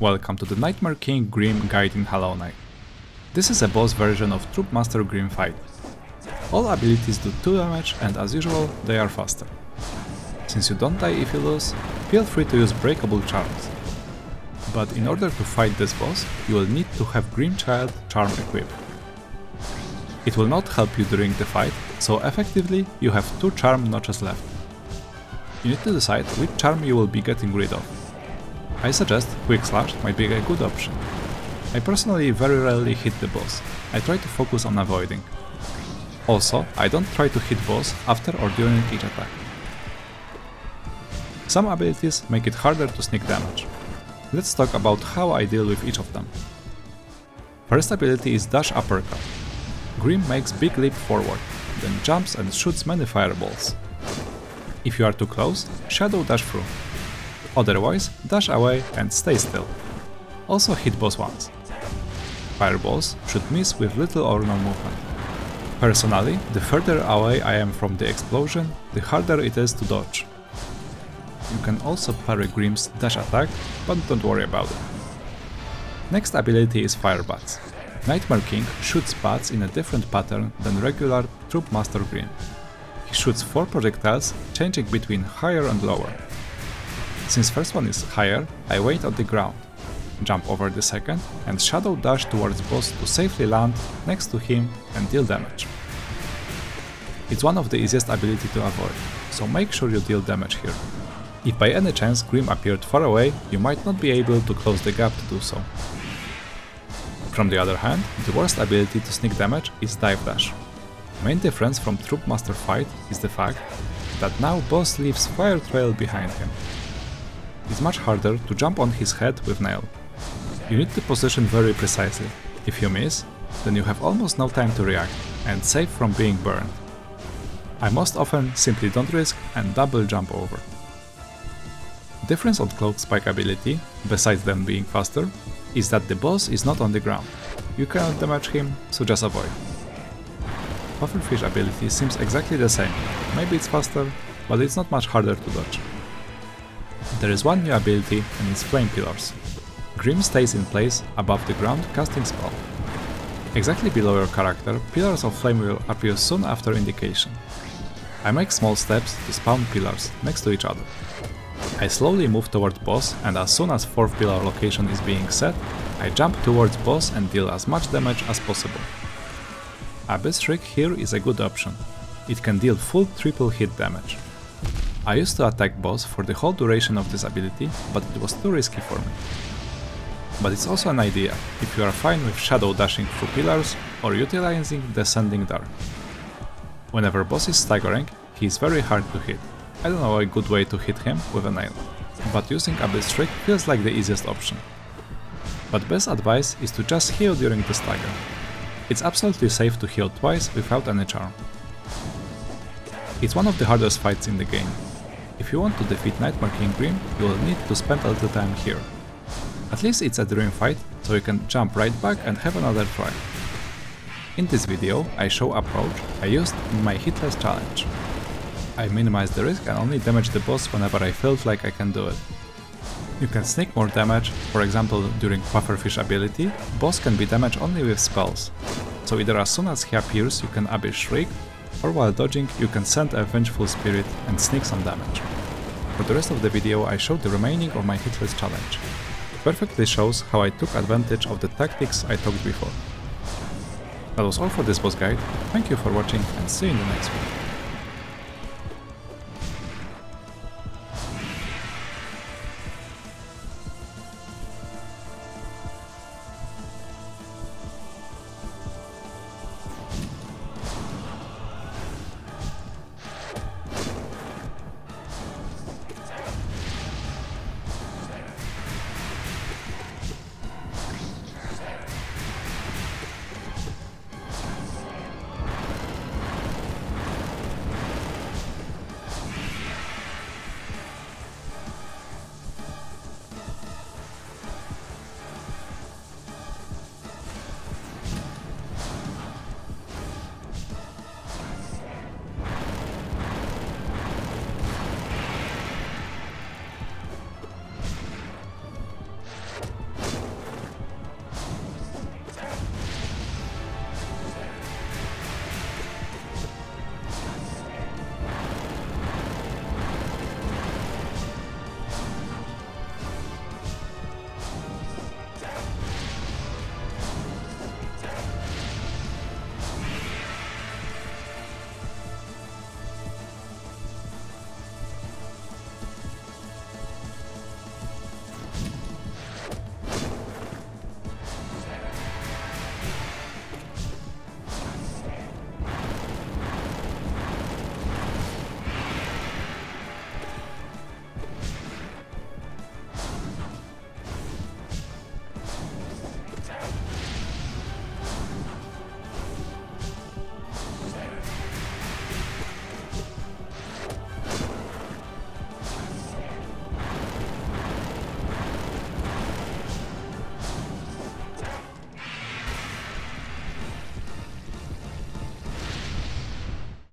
Welcome to the Nightmare King Grimm guide in Hollow Knight. This is a boss version of Troup Master Grimm fight. All abilities do 2 damage and as usual they are faster. Since you don't die if you lose, feel free to use breakable charms. But in order to fight this boss, you will need to have Grimm Child charm equipped. It will not help you during the fight, so effectively you have 2 charm notches left. You need to decide which charm you will be getting rid of. I suggest Quick Slash might be a good option. I personally very rarely hit the boss, I try to focus on avoiding. Also, I don't try to hit boss after or during each attack. Some abilities make it harder to sneak damage. Let's talk about how I deal with each of them. First ability is Dash Uppercut. Grimm makes big leap forward, then jumps and shoots many fireballs. If you are too close, Shadow Dash through. Otherwise, dash away and stay still. Also hit boss once. Fireballs should miss with little or no movement. Personally, the further away I am from the explosion, the harder it is to dodge. You can also parry Grimm's dash attack, but don't worry about it. Next ability is Fire Bats. Nightmare King shoots bats in a different pattern than regular Troup Master Grimm. He shoots 4 projectiles, changing between higher and lower. Since first one is higher, I wait on the ground, jump over the second, and shadow dash towards boss to safely land next to him and deal damage. It's one of the easiest ability to avoid, so make sure you deal damage here. If by any chance Grimm appeared far away, you might not be able to close the gap to do so. From the other hand, the worst ability to sneak damage is Dive Dash. Main difference from Troup Master fight is the fact that now boss leaves fire trail behind him. It's much harder to jump on his head with nail. You need to position very precisely. If you miss, then you have almost no time to react and save from being burned. I most often simply don't risk and double jump over. Difference on Cloak Spike ability, besides them being faster, is that the boss is not on the ground. You cannot damage him, so just avoid. Pufferfish ability seems exactly the same, maybe it's faster, but it's not much harder to dodge. There is one new ability and it's Flame Pillars. Grimm stays in place above the ground casting spell. Exactly below your character, pillars of flame will appear soon after indication. I make small steps to spawn pillars next to each other. I slowly move toward boss and as soon as 4th pillar location is being set, I jump towards boss and deal as much damage as possible. Abyss Shriek here is a good option. It can deal full triple hit damage. I used to attack boss for the whole duration of this ability, but it was too risky for me. But it's also an idea, if you are fine with shadow dashing through pillars or utilizing Descending Dark. Whenever boss is staggering, he is very hard to hit. I don't know a good way to hit him with a nail, but using Abyss Shriek feels like the easiest option. But best advice is to just heal during the stagger. It's absolutely safe to heal twice without any charm. It's one of the hardest fights in the game. If you want to defeat Nightmare King Grimm, you will need to spend a little time here. At least it's a dream fight, so you can jump right back and have another try. In this video I show approach I used in my hitless challenge. I minimize the risk and only damage the boss whenever I felt like I can do it. You can sneak more damage, for example during Pufferfish ability, boss can be damaged only with spells. So either as soon as he appears you can Abyss Shriek, or while dodging you can send a Vengeful Spirit and sneak some damage. For the rest of the video I showed the remaining of my hitless challenge. It perfectly shows how I took advantage of the tactics I talked before. That was all for this boss guide, thank you for watching and see you in the next one.